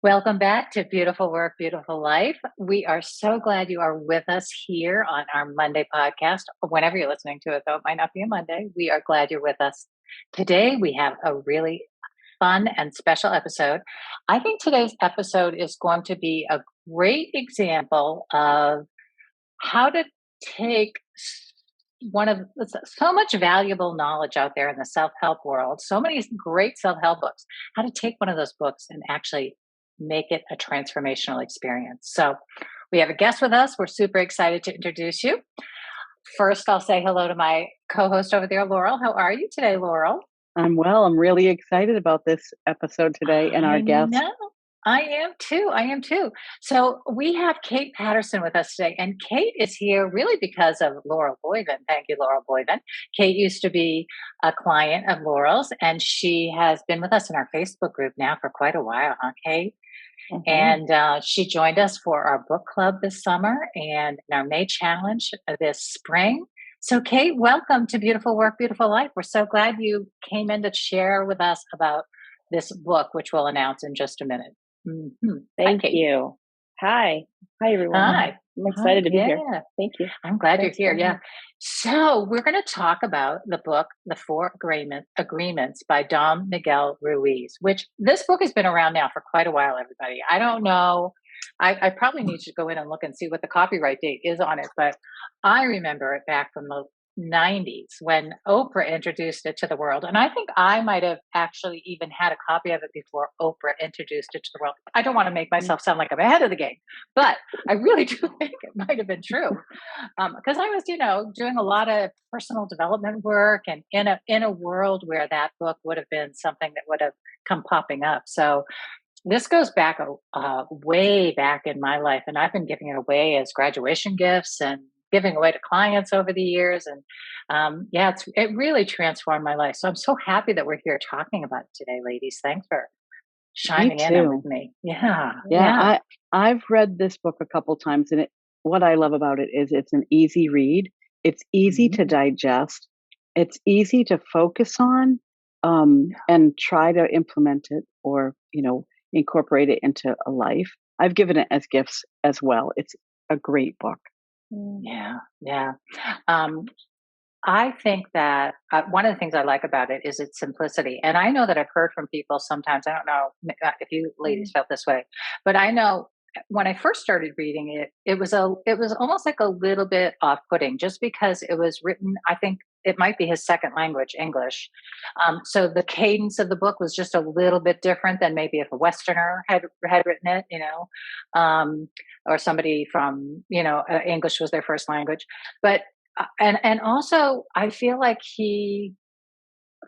Welcome back to Beautiful Work, Beautiful Life. We are so glad you are with us here on our Monday podcast. Whenever you're listening to it, though, it might not be a Monday. We are glad you're with us. Today, we have a really fun and special episode. I think today's episode is going to be a great example of how to take one of so much valuable knowledge out there in the self-help world, so many great self-help books, how to take one of those books and actually make it a transformational experience. So we have a guest with us. We're super excited to introduce you. First, I'll say hello to my co-host over there, Laurel. How are you today, Laurel? I'm well. I'm really excited about this episode today and our guest. Know. I am too. I am too. So we have Kate Patterson with us today, and Kate is here really because of Laurel Boyden. Thank you, Laurel Boyden. Kate used to be a client of Laurel's, and she has been with us in our Facebook group now for quite a while, huh, Kate? Mm-hmm. And she joined us for our book club this summer and our May challenge this spring. So, Kate, welcome to Beautiful Work, Beautiful Life. We're so glad you came in to share with us about this book, which we'll announce in just a minute. Mm-hmm. Thank you. Hi, everyone. Hi. I'm excited to be here. Thank you. I'm glad you're here. Yeah. So we're going to talk about the book, The Four Agreements by Don Miguel Ruiz, which this book has been around now for quite a while, everybody. I don't know. I probably need to go in and look and see what the copyright date is on it, but I remember it back from the 90s when Oprah introduced it to the world. And I think I might have actually even had a copy of it before Oprah introduced it to the world. I don't want to make myself sound like I'm ahead of the game, but I really do think it might have been true. Because I was, doing a lot of personal development work and in a world where that book would have been something that would have come popping up. So this goes back way back in my life, and I've been giving it away as graduation gifts and giving away to clients over the years. And it really transformed my life. So I'm so happy that we're here talking about it today, ladies. Thanks for chiming in with me. Yeah. I've read this book a couple times, and what I love about it is it's an easy read. It's easy to digest. It's easy to focus on and try to implement it or, incorporate it into a life. I've given it as gifts as well. It's a great book. Yeah. I think that one of the things I like about it is its simplicity. And I know that I've heard from people sometimes, I don't know if you ladies felt this way, but I know when I first started reading it, it was almost like a little bit off-putting just because it was written, I think it might be his second language, English. So the cadence of the book was just a little bit different than maybe if a Westerner had written it, or somebody from, English was their first language. But, and also I feel like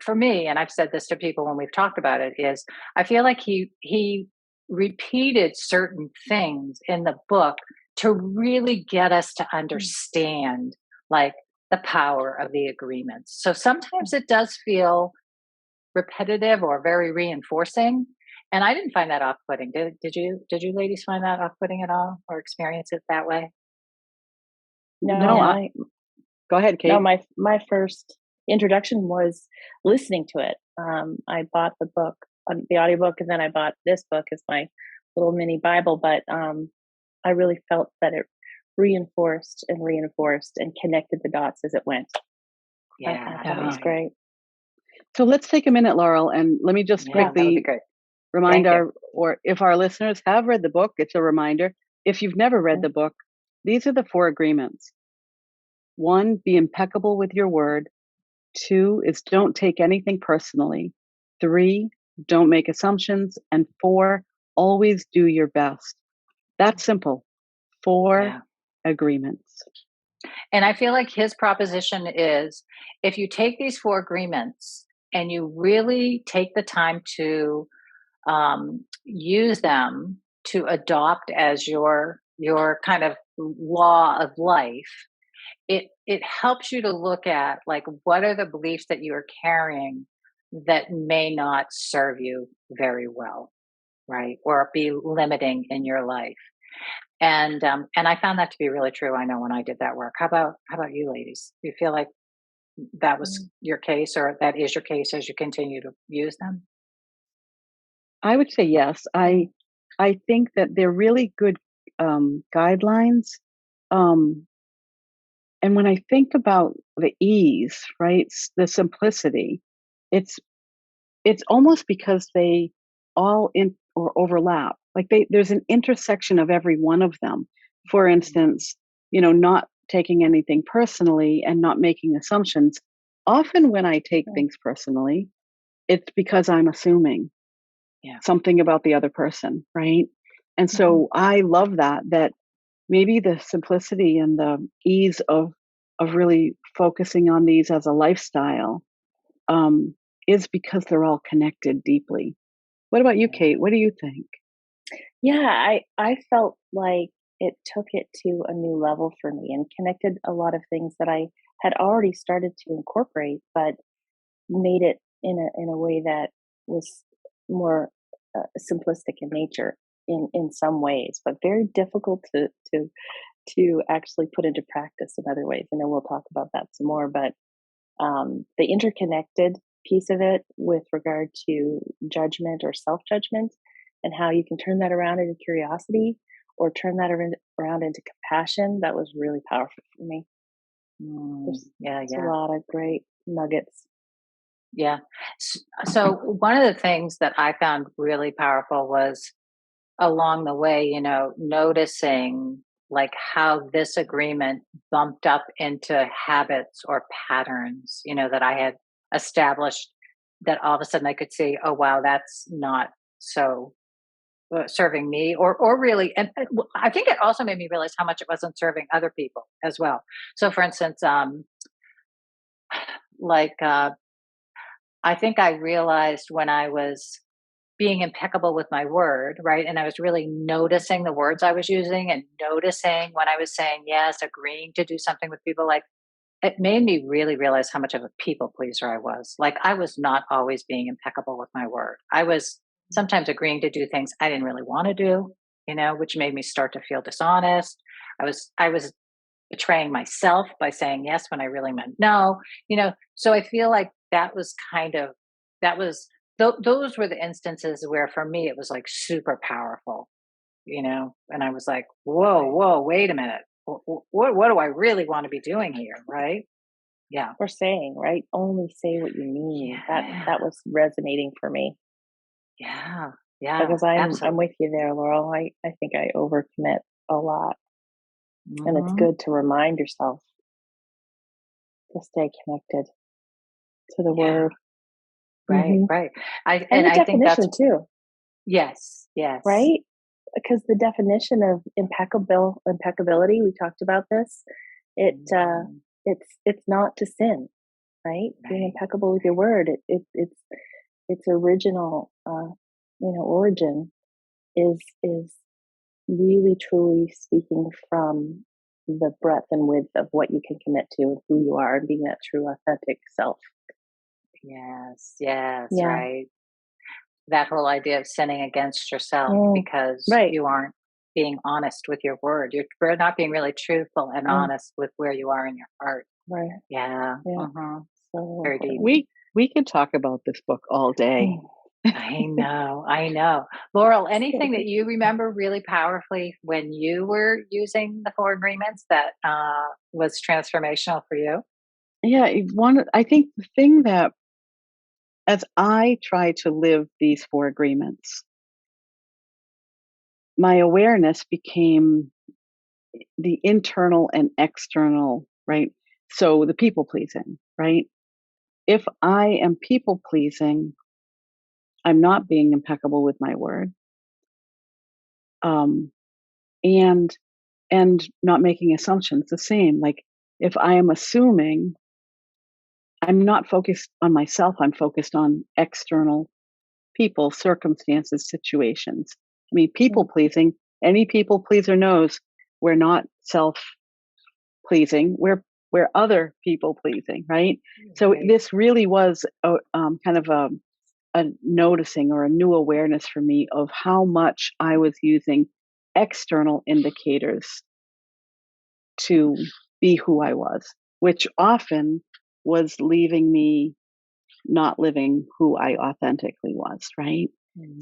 for me, and I've said this to people when we've talked about it, is I feel like he repeated certain things in the book to really get us to understand like the power of the agreements. So sometimes it does feel repetitive or very reinforcing. And I didn't find that off-putting. Did you ladies find that off-putting at all or experience it that way? No, go ahead, Kate. No, my first introduction was listening to it. I bought the book, the audiobook, and then I bought this book as my little mini Bible. But I really felt that it reinforced and connected the dots as it went. Yeah, that was great. So let's take a minute, Laurel, and let me just quickly remind or if our listeners have read the book, it's a reminder. If you've never read the book, these are the four agreements. 1, be impeccable with your word. 2 is don't take anything personally. 3, don't make assumptions. And 4, always do your best. That's simple. 4 agreements. And I feel like his proposition is if you take these 4 agreements and you really take the time to use them to adopt as your kind of law of life, it helps you to look at like what are the beliefs that you are carrying that may not serve you very well, right? Or be limiting in your life. And I found that to be really true. I know when I did that work. How about you ladies? Do you feel like that was your case or that is your case as you continue to use them? I would say yes. I I think that they're really good guidelines. And when I think about the ease, right, the simplicity, it's almost because they all in or overlap. Like there's an intersection of every one of them. For instance, not taking anything personally and not making assumptions. Often when I take things personally, it's because I'm assuming something about the other person, right? And so I love that maybe the simplicity and the ease of really focusing on these as a lifestyle is because they're all connected deeply. What about you, Kate? What do you think? Yeah, I felt like it took it to a new level for me and connected a lot of things that I had already started to incorporate, but made it in a way that was more simplistic in nature in some ways, but very difficult to actually put into practice in other ways. I know we'll talk about that some more, but the interconnected piece of it with regard to judgment or self judgment and how you can turn that around into curiosity or turn that around into compassion, that was really powerful for me. There's a lot of great nuggets. Yeah. So one of the things that I found really powerful was along the way, noticing like how this agreement bumped up into habits or patterns, that I had established, that all of a sudden I could see, oh, wow, that's not so serving me or really. And I think it also made me realize how much it wasn't serving other people as well. So for instance, like, I think I realized when I was being impeccable with my word, right? And I was really noticing the words I was using and noticing when I was saying yes, agreeing to do something with people. Like, it made me really realize how much of a people pleaser I was. Like, I was not always being impeccable with my word. I was sometimes agreeing to do things I didn't really want to do, which made me start to feel dishonest. I was betraying myself by saying yes when I really meant no, so I feel like that was those were the instances where for me it was like super powerful, and I was like, whoa, wait a minute. What do I really want to be doing here? Right. Yeah. Or saying, right? Only say what you mean. That was resonating for me. Yeah. Yeah. Because I'm with you there, Laurel. I think I overcommit a lot. And it's good to remind yourself to stay connected to the word. Right, right. And the I think definition too. Yes, yes. Right? Because the definition of impeccability, we talked about this. It's not to sin, right? Being impeccable with your word. Its original origin is really truly speaking from the breadth and width of what you can commit to and who you are and being that true authentic self. Yes, right. That whole idea of sinning against yourself because you aren't being honest with your word. You're not being really truthful and honest with where you are in your heart. Right. Yeah. So very deep. We could talk about this book all day. I know. Laurel, anything that you remember really powerfully when you were using the 4 agreements that was transformational for you? Yeah, I think the thing that, as I try to live these 4 agreements, my awareness became the internal and external, right? So the people pleasing, right? If I am people pleasing, I'm not being impeccable with my word. And not making assumptions, the same. Like, if I am assuming, I'm not focused on myself, I'm focused on external people, circumstances, situations. I mean, people pleasing, any people pleaser knows we're not self pleasing, we're other people pleasing, right? So this really was kind of a noticing or a new awareness for me of how much I was using external indicators to be who I was, which often was leaving me not living who I authentically was, right?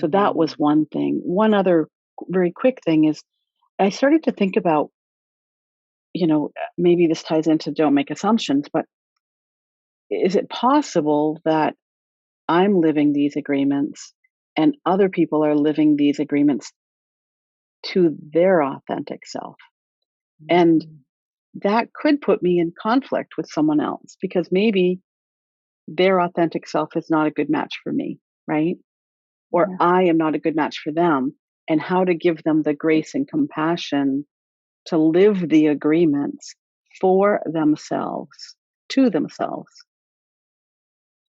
So that was one thing. One other very quick thing is I started to think about, maybe this ties into don't make assumptions, but is it possible that I'm living these agreements and other people are living these agreements to their authentic self? And that could put me in conflict with someone else because maybe their authentic self is not a good match for me, right? Or I am not a good match for them, and how to give them the grace and compassion to live the agreements for themselves, to themselves.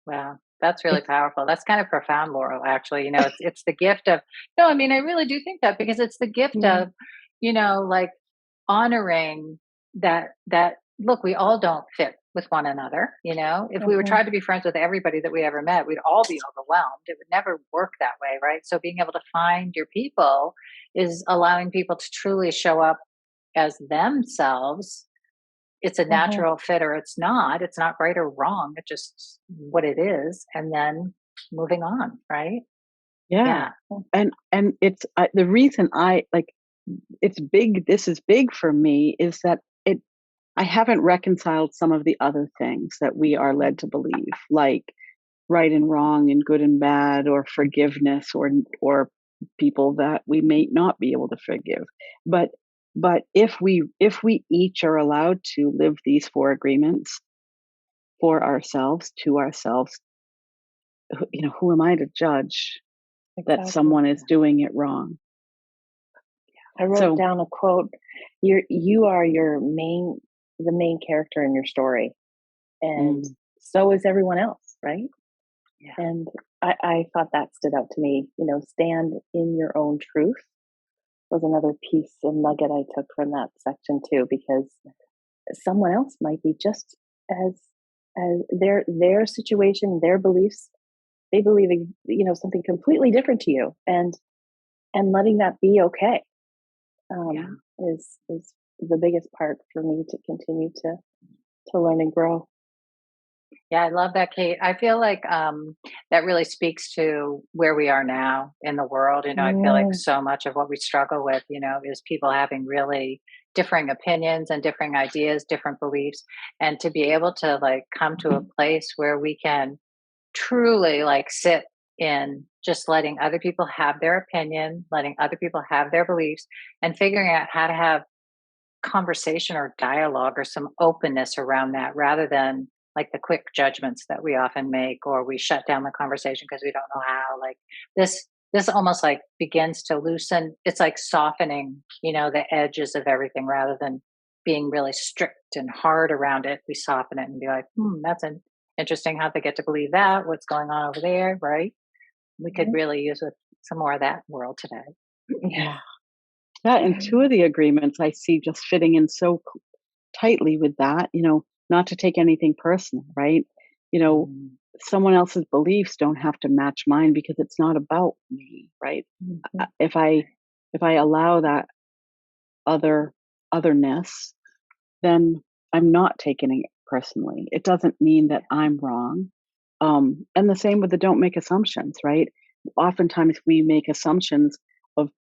Wow, that's really powerful. That's kind of profound, Laurel, actually. It's the gift of, no, I mean, I really do think that because it's the gift of, like honoring that look, we all don't fit with one another. If we were trying to be friends with everybody that we ever met, we'd all be overwhelmed. It would never work that way, right? So being able to find your people is allowing people to truly show up as themselves. It's a natural fit or it's not right or wrong. It's just what it is. And then moving on. Right. Yeah. And it's the reason it's big. This is big for me is that I haven't reconciled some of the other things that we are led to believe, like right and wrong and good and bad, or forgiveness, or people that we may not be able to forgive. But if we each are allowed to live these 4 agreements for ourselves, to ourselves, who am I to judge that someone is doing it wrong? I wrote down a quote. You are the main character in your story, and so is everyone else, right? Yeah. And I thought that stood out to me. Stand in your own truth was another piece of nugget I took from that section too, because someone else might be just as their situation, their beliefs, they believe something completely different to you, and letting that be okay is the biggest part for me to continue to learn and grow. Yeah, I love that, Kate. I feel like that really speaks to where we are now in the world. I feel like so much of what we struggle with, is people having really differing opinions and differing ideas, different beliefs, and to be able to come to a place where we can truly sit in just letting other people have their opinion, letting other people have their beliefs, and figuring out how to have conversation or dialogue or some openness around that rather than the quick judgments that we often make, or we shut down the conversation because we don't know how. This almost begins to loosen. It's softening, the edges of everything rather than being really strict and hard around it. We soften it and be like, that's interesting how they get to believe that. What's going on over there, right? We could really use with some more of that world today. Yeah. Yeah, and 2 of the agreements I see just fitting in so tightly with that, not to take anything personal, right? Someone else's beliefs don't have to match mine because it's not about me, right? If I allow that otherness, then I'm not taking it personally. It doesn't mean that I'm wrong. And the same with the don't make assumptions, right? Oftentimes we make assumptions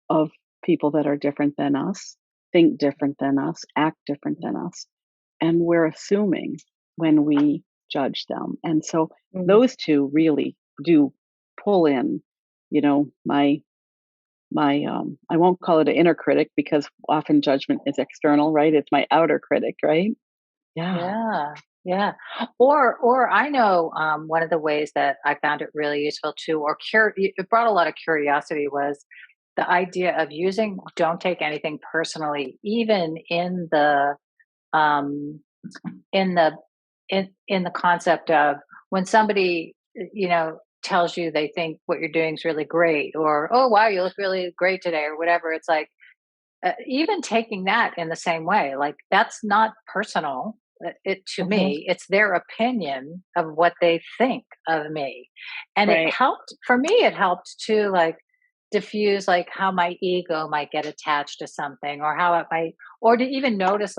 of people that are different than us, think different than us, act different than us, and we're assuming when we judge them. And so those 2 really do pull in, my I won't call it an inner critic because often judgment is external, right? It's my outer critic, right? Yeah. Or I know one of the ways that I found it really useful too, it brought a lot of curiosity, was the idea of using don't take anything personally, even in the in the in the concept of when somebody tells you they think what you're doing is really great, or oh wow, you look really great today, or whatever. It's even taking that in the same way, that's not personal. It to me, it's their opinion of what they think of me, and it helped for me. It helped to diffuse how my ego might get attached to something, or how it might, or to even notice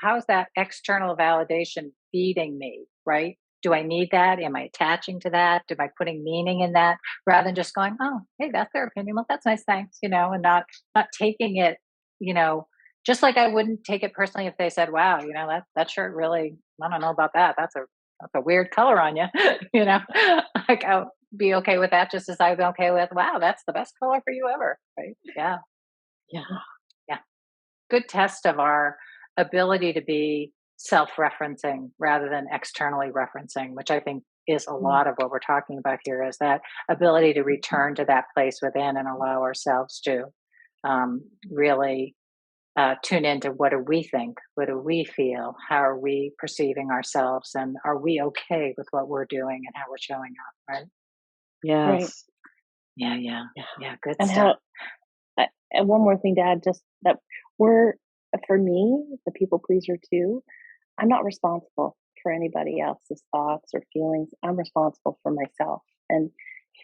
how's that external validation feeding me, right? Do I need that? Am I attaching to that? Am I putting meaning in that rather than just going, oh, hey, that's their opinion. Well, that's nice, thanks, and not taking it, just like I wouldn't take it personally if they said, wow, that shirt really, I don't know about that. That's a weird color on you, like I'll be okay with that just as I'd be okay with, wow, that's the best color for you ever. Right. Yeah. Yeah. Yeah. Good test of our ability to be self-referencing rather than externally referencing, which I think is a lot of what we're talking about here, is that ability to return to that place within and allow ourselves to really tune into what do we think, what do we feel, how are we perceiving ourselves, and are we okay with what we're doing and how we're showing up, right? Right. Yes. Yeah, good And stuff. and one more thing to add, just that for me, the people pleaser too, I'm not responsible for anybody else's thoughts or feelings. I'm responsible for myself. And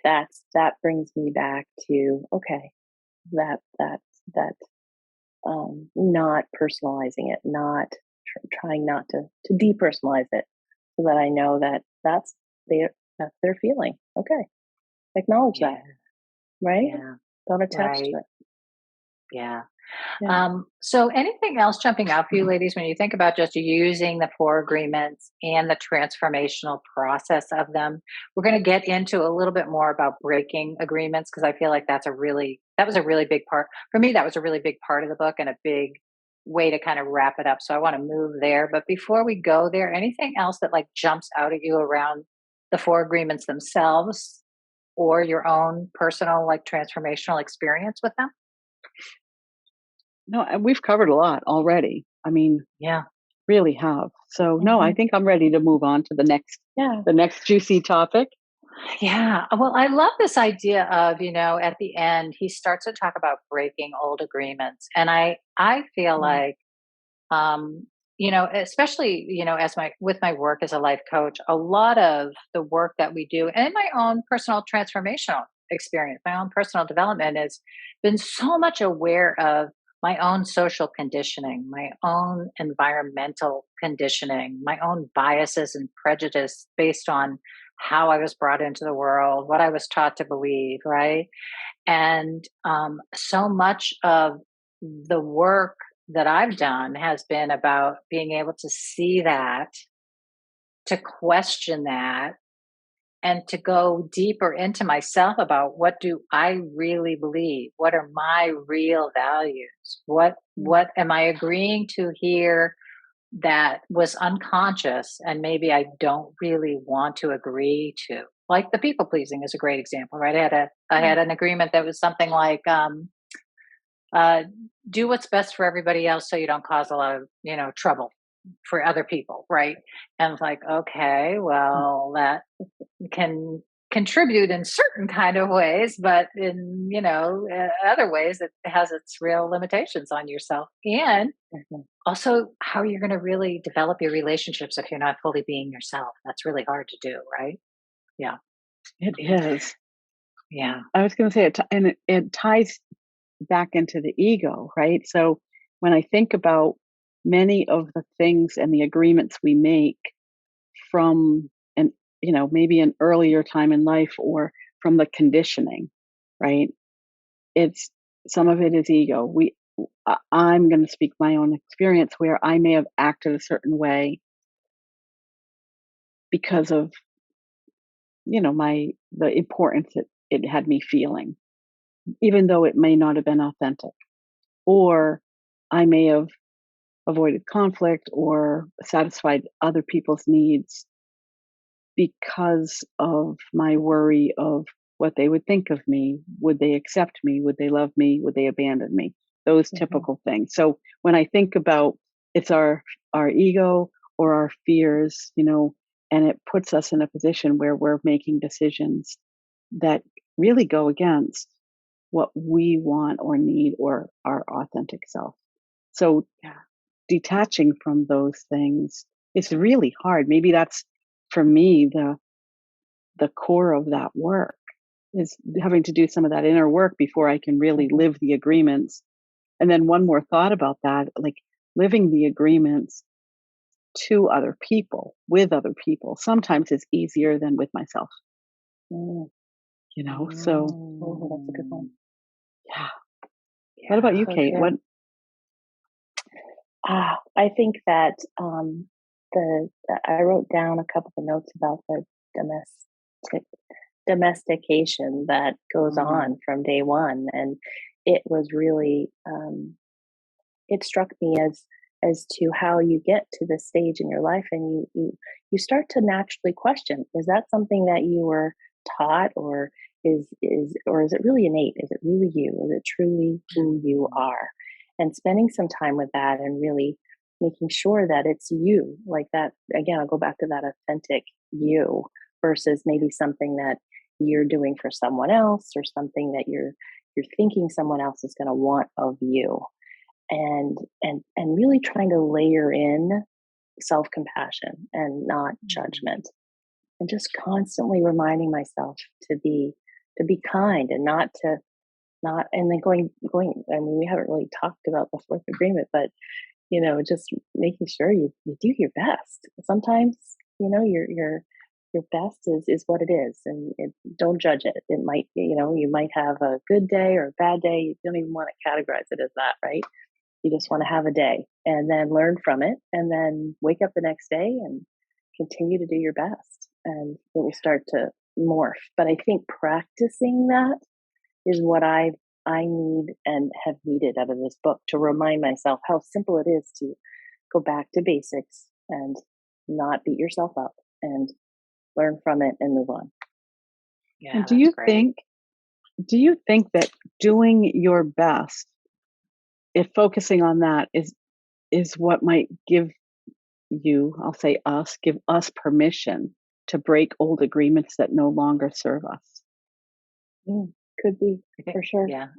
that brings me back to, okay, that not personalizing it, not trying not to depersonalize it, so that I know that that's their feeling. Okay, acknowledge that, right? Yeah. Don't attach Right. to it. Yeah. Yeah. So anything else jumping out for you ladies when you think about just using the four agreements and the transformational process of them? We're going to get into a little bit more about breaking agreements because I feel like that was a really big part for me. That was a really big part of the book and a big way to kind of wrap it up. So I want to move there. But before we go there, anything else that like jumps out at you around the four agreements themselves or your own personal like transformational experience with them? No, and we've covered a lot already. I mean, Yeah. really have. So no, I think I'm ready to move on to the next juicy topic. Yeah. Well, I love this idea of, at the end, he starts to talk about breaking old agreements. And I feel like, especially, with my work as a life coach, a lot of the work that we do and my own personal transformational experience, my own personal development has been so much aware of my own social conditioning, my own environmental conditioning, my own biases and prejudice based on how I was brought into the world, what I was taught to believe, right? And so much of the work that I've done has been about being able to see that, to question that, and to go deeper into myself about what do I really believe? What are my real values? What am I agreeing to here that was unconscious and maybe I don't really want to agree to? Like the people pleasing is a great example, right? I had an agreement that was something like do what's best for everybody else so you don't cause a lot of trouble for other people, right? And it's like, okay, well, that can contribute in certain kind of ways, but in other ways it has its real limitations on yourself, and also how you're going to really develop your relationships if you're not fully being yourself. That's really hard to do, right? Yeah, It is. yeah. I was going to say and it ties back into the ego, right? So when I think about many of the things and the agreements we make from maybe an earlier time in life or from the conditioning, right? It's some of it is ego. I'm going to speak my own experience where I may have acted a certain way because of the importance it had me feeling, even though it may not have been authentic. Or I may have avoided conflict or satisfied other people's needs because of my worry of what they would think of me. Would they accept me? Would they love me? Would they abandon me? Those typical things. So when I think about it's our ego or our fears, and it puts us in a position where we're making decisions that really go against what we want or need or our authentic self. So detaching from those things is really hard. Maybe that's for me the core of that work is having to do some of that inner work before I can really live the agreements. And then one more thought about that, like living the agreements to other people, with other people, sometimes is easier than with myself. Mm. You know, so that's a good one. yeah. What about you, Kate? True. What? I think that I wrote down a couple of notes about the domestication that goes on from day one, and it was really it struck me as to how you get to this stage in your life, and you start to naturally question: is that something that you were taught, or is it really innate? Is it really you? Is it truly who you are? And spending some time with that, and really making sure that it's you, like that. Again, I'll go back to that authentic you versus maybe something that you're doing for someone else, or something that you're thinking someone else is going to want of you. And really trying to layer in self-compassion and not judgment, and just constantly reminding myself to be kind, and not and then going I mean, we haven't really talked about the fourth agreement, but just making sure you do your best. Sometimes your best is what it is, and don't judge it. It might, you might have a good day or a bad day. You don't even want to categorize it as that, right? You just want to have a day and then learn from it, and then wake up the next day and continue to do your best, and it will start to morph. But I think practicing that is what I need and have needed out of this book, to remind myself how simple it is to go back to basics and not beat yourself up, and learn from it and move on. Yeah, and do you think that doing your best, if focusing on that is what might give us permission to break old agreements that no longer serve us? Could be, for sure. Yeah,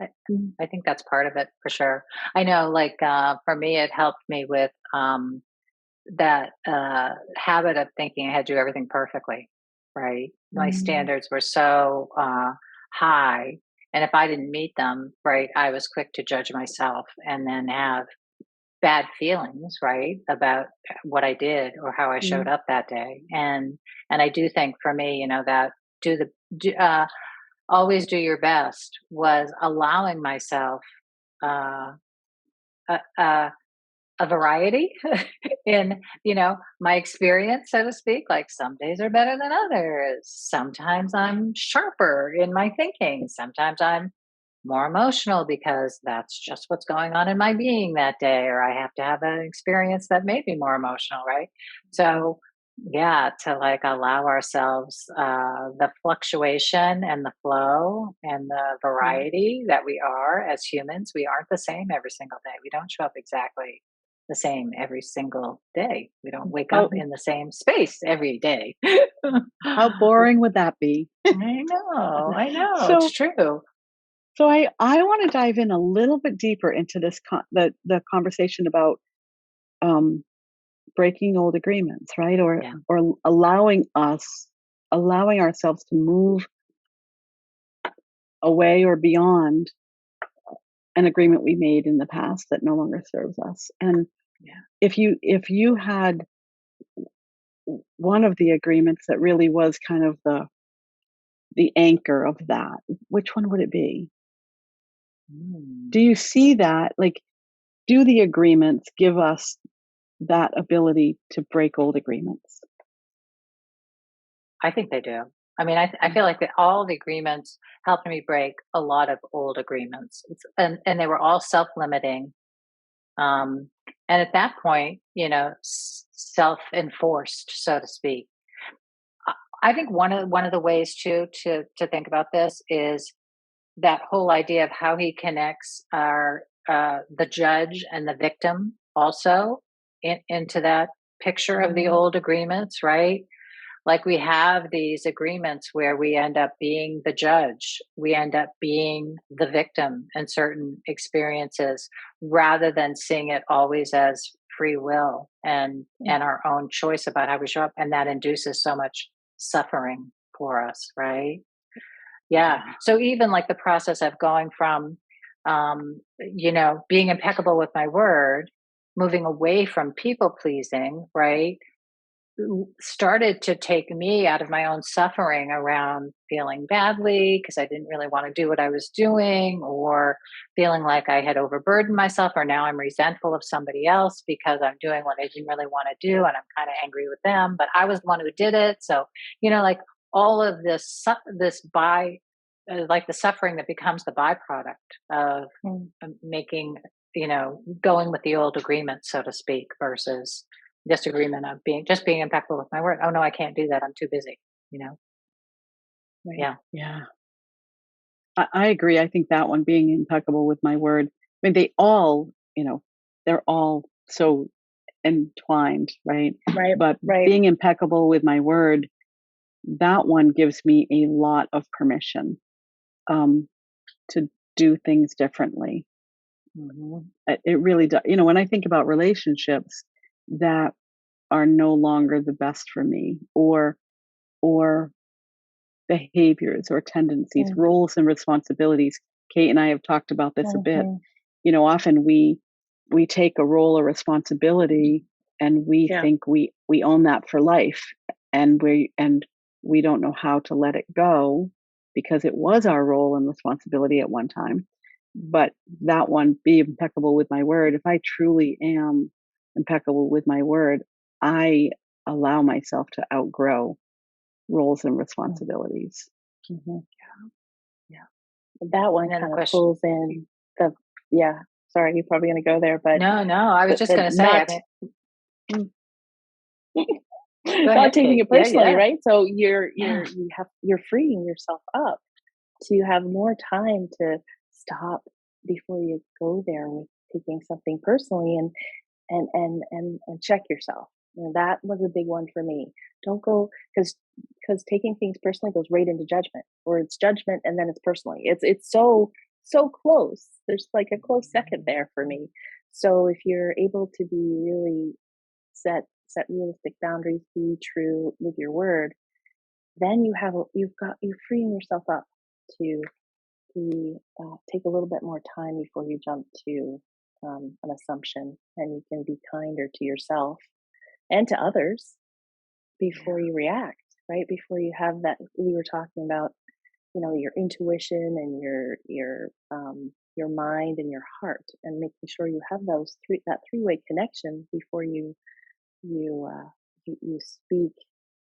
I think that's part of it, for sure. I know, like, for me, it helped me with that habit of thinking I had to do everything perfectly, right? My standards were so high, and if I didn't meet them, right, I was quick to judge myself, and then have bad feelings, right, about what I did or how I showed up that day. And I do think, for me, that always do your best was allowing myself uh, a, a variety in my experience, so to speak. Like, some days are better than others. Sometimes I'm sharper in my thinking. Sometimes I'm more emotional, because that's just what's going on in my being that day, or I have to have an experience that may be more emotional, right? So yeah, to, like, allow ourselves the fluctuation and the flow and the variety that we are as humans. We aren't the same every single day. We don't show up exactly the same every single day. We don't wake up in the same space every day. How boring would that be? I know. So, it's true. So I want to dive in a little bit deeper into this the conversation about breaking old agreements, right? Or allowing ourselves to move away or beyond an agreement we made in the past that no longer serves us. And if you had one of the agreements that really was kind of the anchor of that, which one would it be? Do you see that? Like, do the agreements give us that ability to break old agreements? I think they do. I mean, I feel like that all the agreements helped me break a lot of old agreements, and they were all self-limiting. And at that point, self-enforced, so to speak. I think one of the ways to think about this is that whole idea of how he connects the judge and the victim also into that picture of the old agreements, right? Like, we have these agreements where we end up being the judge, we end up being the victim in certain experiences, rather than seeing it always as free will and our own choice about how we show up. And that induces so much suffering for us, right? Yeah. So even, like, the process of going from, being impeccable with my word, moving away from people pleasing, right, started to take me out of my own suffering around feeling badly because I didn't really want to do what I was doing, or feeling like I had overburdened myself, or now I'm resentful of somebody else because I'm doing what I didn't really want to do and I'm kind of angry with them, but I was the one who did it. So, like all of this like the suffering that becomes the byproduct of making, going with the old agreement, so to speak, versus disagreement of being impeccable with my word. Oh no, I can't do that. I'm too busy. Right. Yeah. Yeah. I agree. I think that one, being impeccable with my word. I mean, they all, they're all so entwined, right? Right. But right. being impeccable with my word, that one gives me a lot of permission to do things differently. Mm-hmm. It really does. When I think about relationships that are no longer the best for me, or behaviors or tendencies, roles and responsibilities. Kate and I have talked about this a bit. Often we take a role or responsibility and we think we own that for life, and we don't know how to let it go because it was our role and responsibility at one time. But that one, be impeccable with my word. If I truly am impeccable with my word, I allow myself to outgrow roles and responsibilities. Mm-hmm. Yeah. That one kind of pulls in the, sorry, you're probably going to go there, but no, I was just going to say, not taking it personally, right? So you're freeing yourself up to have more time to stop before you go there with taking something personally, and check yourself. That was a big one for me. Don't go, because taking things personally goes right into judgment, or it's judgment and then it's personally. It's so close. There's like a close second there for me. So if you're able to be really set realistic boundaries, be true with your word, then you're freeing yourself up to take a little bit more time before you jump to an assumption, and you can be kinder to yourself and to others before you react, right? Before you have that, we were talking about, your intuition and your mind and your heart, and making sure you have that three-way connection before you speak.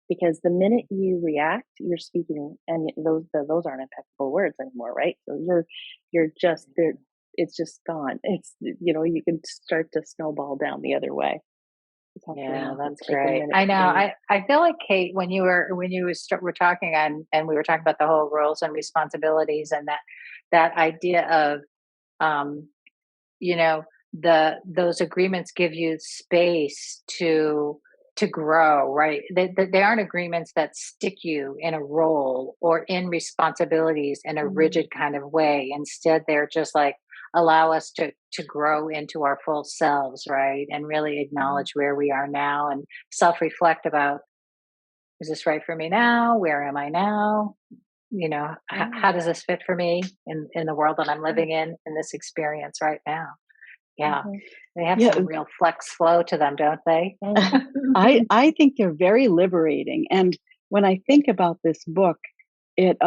Because the minute you react, you're speaking, and those aren't impeccable words anymore, right? So you're just there. It's just gone. It's, you can start to snowball down the other way. Yeah, that's great. I know. I feel like, Kate, when you were talking, and we were talking about the whole roles and responsibilities, and that idea of, those agreements give you space to grow, right? They aren't agreements that stick you in a role or in responsibilities in a rigid kind of way. Instead, they're just like, allow us to grow into our full selves, right? And really acknowledge where we are now, and self-reflect about, is this right for me now? Where am I now? How does this fit for me in the world that I'm living in this experience right now? Yeah. They have some real flex flow to them, don't they? I think they're very liberating. And when I think about this book, it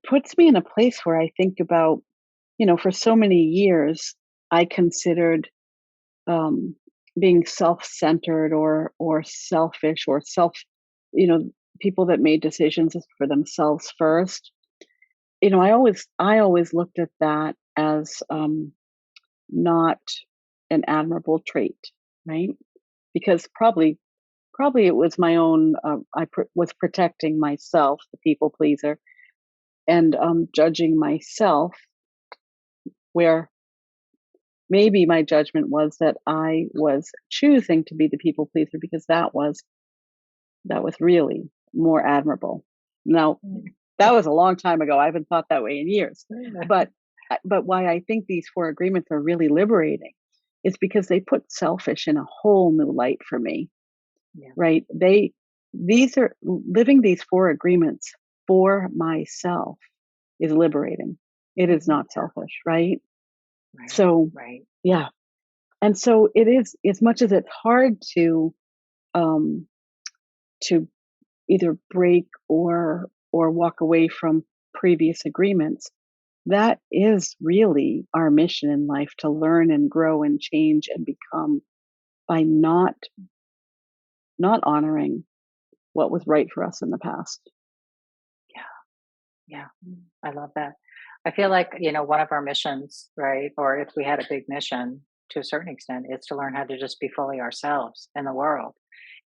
puts me in a place where I think about, for so many years, I considered being self-centered or selfish, or people that made decisions for themselves first. I always looked at that as not an admirable trait, right? Because probably it was my own. Was protecting myself, the people pleaser, and judging myself, where maybe my judgment was that I was choosing to be the people pleaser because that was really more admirable. Now, that was a long time ago. I haven't thought that way in years. But why I think these 4 agreements are really liberating is because they put selfish in a whole new light for me. Yeah. Right? These are living these 4 agreements for myself is liberating. It is not selfish, right? So, yeah. And so it is, as much as it's hard um, to either break or walk away from previous agreements, that is really our mission in life, to learn and grow and change and become, by not honoring what was right for us in the past. Yeah. I love that. I feel like, one of our missions, right? Or if we had a big mission to a certain extent, is to learn how to just be fully ourselves in the world,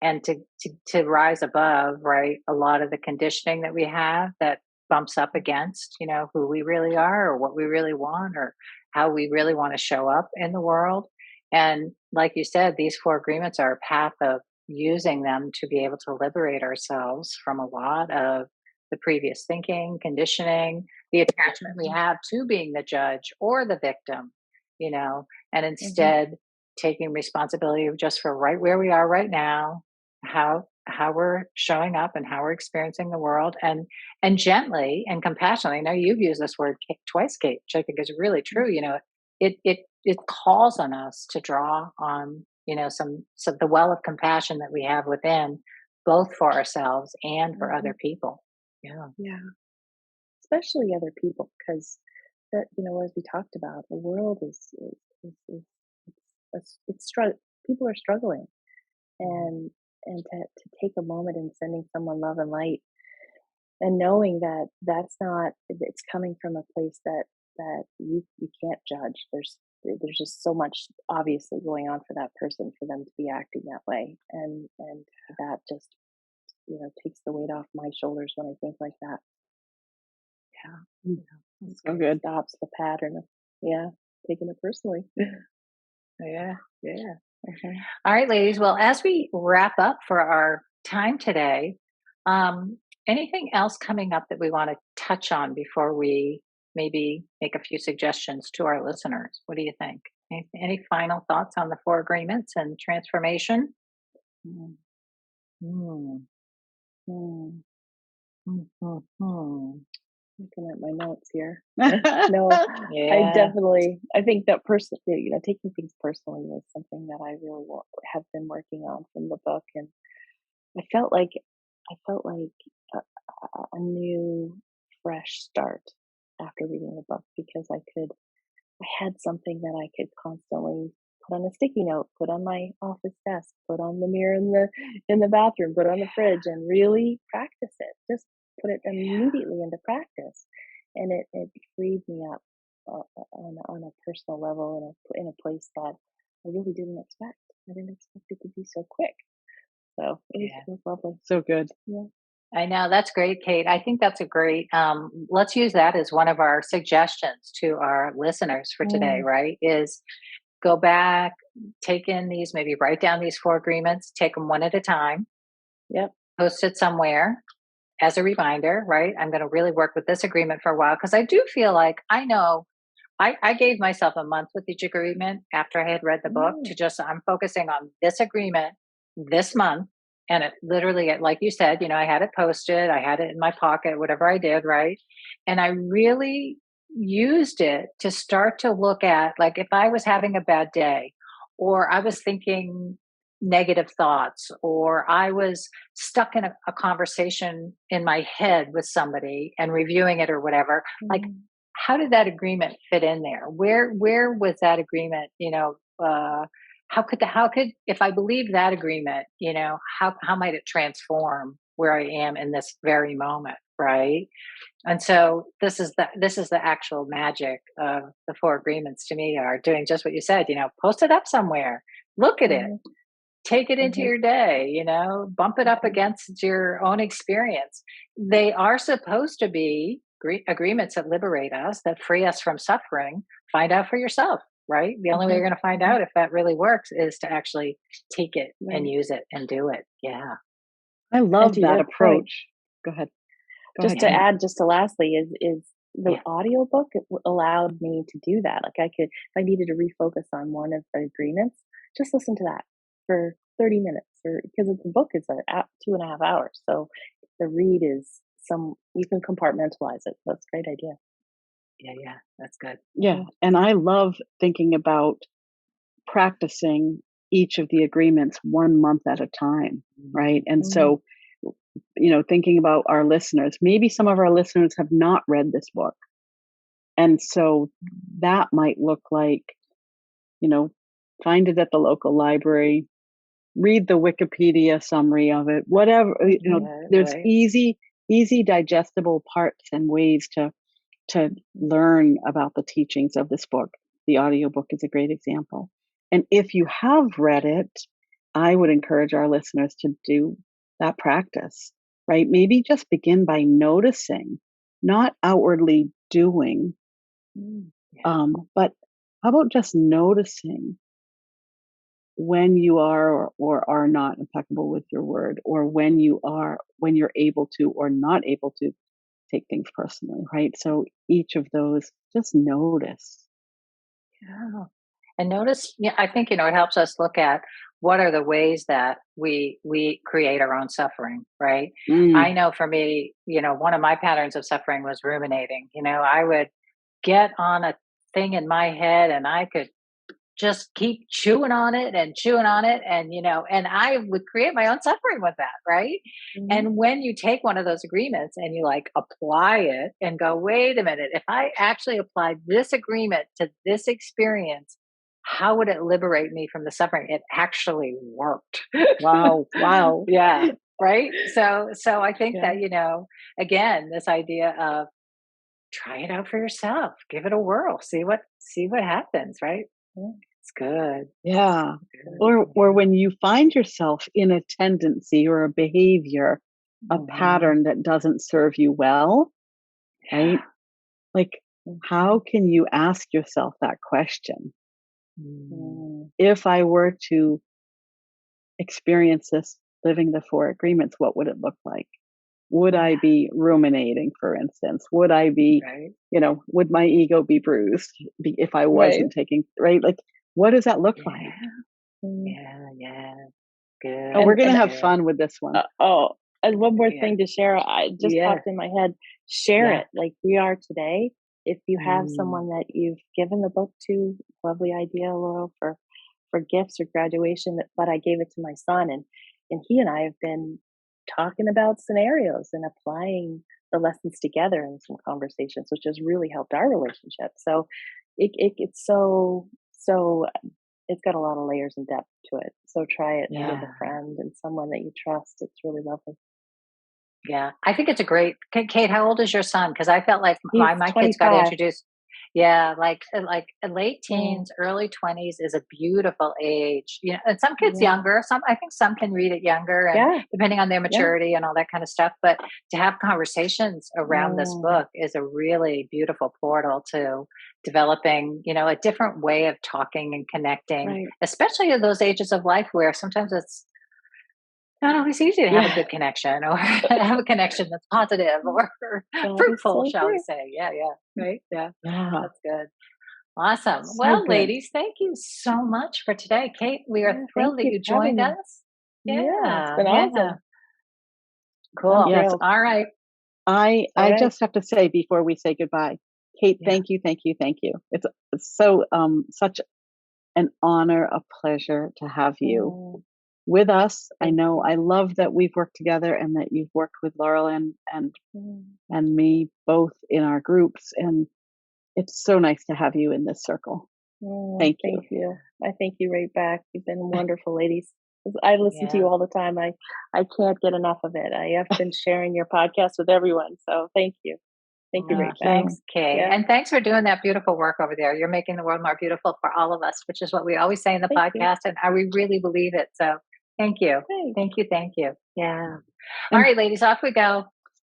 and to rise above, right? A lot of the conditioning that we have that bumps up against, who we really are, or what we really want, or how we really want to show up in the world. And like you said, these four agreements are a path of using them to be able to liberate ourselves from a lot of the previous thinking, conditioning, the attachment we have to being the judge or the victim, and instead taking responsibility just for right where we are right now, how we're showing up and how we're experiencing the world, and gently and compassionately. I know you've used this word twice, Kate, which I think is really true. It calls on us to draw on some the well of compassion that we have within, both for ourselves and for other people. Yeah, especially other people, because that, as we talked about, the world is it's people are struggling, and to take a moment and sending someone love and light, and knowing that that's not, it's coming from a place that you can't judge. There's just so much obviously going on for that person for them to be acting that way, and that just takes the weight off my shoulders when I think like that. Yeah. So good. Stops the pattern of taking it personally. Yeah. All right, ladies. Well, as we wrap up for our time today, anything else coming up that we want to touch on before we maybe make a few suggestions to our listeners? What do you think? Any final thoughts on the four agreements and transformation? Mm. Mm. Mm. Mm-hmm. Looking at my notes here. No, Yeah. I think that taking things personally was something that I really have been working on from the book, and I felt like a new, fresh start after reading the book, because I had something that I could constantly put on a sticky note, put on my office desk, put on the mirror in the bathroom, put on the fridge, and really practice it. Just put it immediately into practice, and it freed me up on a personal level, in a place that I really didn't expect. I didn't expect it to be so quick. So it was lovely. So good. Yeah. I know, that's great, Kate. I think that's a great, let's use that as one of our suggestions to our listeners for today, right? Is go back, take in these, maybe write down these four agreements, take them one at a time. Yep. Post it somewhere as a reminder, right? I'm going to really work with this agreement for a while, because I do feel like I know I gave myself a month with each agreement after I had read the book to just, I'm focusing on this agreement this month. And it literally, like you said, I had it posted, I had it in my pocket, whatever I did, right? And I really used it to start to look at, like, if I was having a bad day, or I was thinking negative thoughts, or I was stuck in a conversation in my head with somebody and reviewing it or whatever, like, how did that agreement fit in there? Where was that agreement? How could, if I believe that agreement, how might it transform where I am in this very moment, right? And so this is the actual magic of the four agreements to me, are doing just what you said. Post it up somewhere, look at it, take it into your day, bump it up against your own experience. They are supposed to be agreements that liberate us, that free us from suffering. Find out for yourself, right? The only way you're going to find out if that really works is to actually take it and use it and do it. Yeah. I love that approach. Go ahead. Just to add, just to lastly, is the audiobook allowed me to do that. Like, if I needed to refocus on one of the agreements, just listen to that for 30 minutes, or because the book is 2.5 hours. So the read is you can compartmentalize it. That's a great idea. Yeah, that's good. Yeah. And I love thinking about practicing each of the agreements 1 month at a time, right? And so, thinking about our listeners, maybe some of our listeners have not read this book. And so that might look like, find it at the local library, read the Wikipedia summary of it, whatever, there's easy digestible parts and ways to learn about the teachings of this book. The audiobook is a great example. And if you have read it, I would encourage our listeners to do that practice, right? Maybe just begin by noticing, not outwardly doing, but how about just noticing when you are or are not impeccable with your word, or when you're able to or not able to take things personally, right? So each of those, just notice. Yeah. And notice, I think, it helps us look at what are the ways that we create our own suffering, right? I know for me, one of my patterns of suffering was ruminating. I would get on a thing in my head and I could just keep chewing on it and and I would create my own suffering with that, right? And when you take one of those agreements and you apply it and go, wait a minute, if I actually applied this agreement to this experience, how would it liberate me from the suffering? It actually worked. Wow. Yeah. Right. So I think that, again, this idea of try it out for yourself, give it a whirl, see what happens, right? It's good. Yeah. Or when you find yourself in a tendency or a behavior, a pattern that doesn't serve you well, right? How can you ask yourself that question? If I were to experience this living the 4 agreements, what would it look like? Would I be ruminating, for instance? Would I be, would my ego be bruised if I wasn't taking, right? What does that look like? Yeah. Good. Oh, we're going to have fun with this one. And one more thing to share. I just popped in my head. Share it like we are today. If you have someone that you've given the book to, lovely idea, Laurel, for gifts or graduation, but I gave it to my son, and he and I have been talking about scenarios and applying the lessons together in some conversations, which has really helped our relationship. So it's so it's got a lot of layers and depth to it. So try it with a friend and someone that you trust. It's really lovely. Yeah, I think it's a great. Kate, how old is your son? Because I felt like my kids got 25. introduced. Yeah, like late teens, early 20s is a beautiful age. And some kids younger. I think some can read it younger, and depending on their maturity and all that kind of stuff. But to have conversations around this book is a really beautiful portal to developing, a different way of talking and connecting, especially at those ages of life where sometimes it's not always easy to have a good connection or have a connection that's positive or fruitful, shall we say. Yeah. Right. Yeah. That's good. Awesome. Well, ladies, thank you so much for today. Kate, we are thrilled that you joined us. Yeah, it's been awesome. Cool. Yes. All right. I just have to say before we say goodbye, Kate, thank you. It's so such an honor, a pleasure to have you with us. I know I love that we've worked together and that you've worked with Laurel and me both in our groups, and it's so nice to have you in this circle. Thank you. I thank you right back. You've been wonderful, ladies. I listen to you all the time. I can't get enough of it. I have been sharing your podcast with everyone. So thank you. Thank you right back. Thanks, Kate. Yeah. And thanks for doing that beautiful work over there. You're making the world more beautiful for all of us, which is what we always say in the podcast. And we really believe it. So thank you. Thank you. Yeah. All right, ladies, off we go.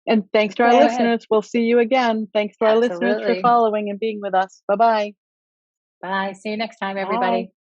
And thanks to our listeners. We'll see you again. Thanks to our listeners for following and being with us. Bye-bye. Bye. See you next time, everybody. Bye.